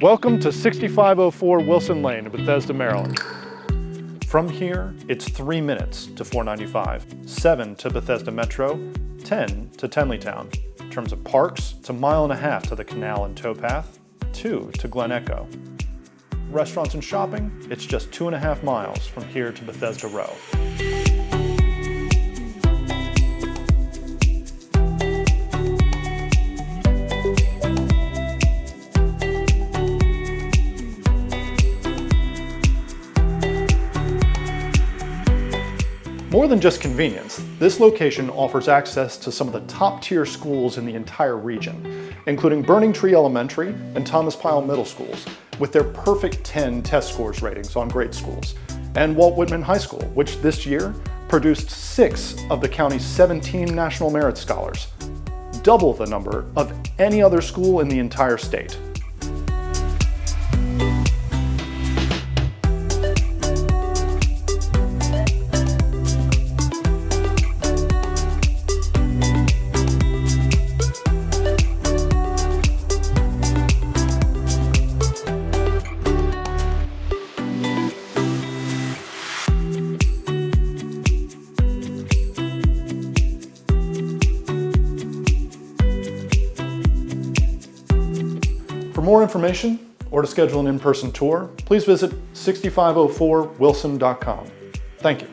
Welcome to 6504 Wilson Lane in Bethesda, Maryland. From here, it's 3 minutes to 495, 7 to Bethesda Metro, 10 to Tenleytown. In terms of parks, it's 1.5 miles to the canal and towpath, 2 to Glen Echo. Restaurants and shopping, it's just 2.5 miles from here to Bethesda Row. More than just convenience, this location offers access to some of the top-tier schools in the entire region, including Burning Tree Elementary and Thomas Pyle Middle Schools, with their perfect 10 test scores ratings on great schools, and Whitman High School, which this year produced 6 of the county's 17 National Merit Scholars, double the number of any other school in the entire state. For more information or to schedule an in-person tour, please visit 6504wilson.com. Thank you.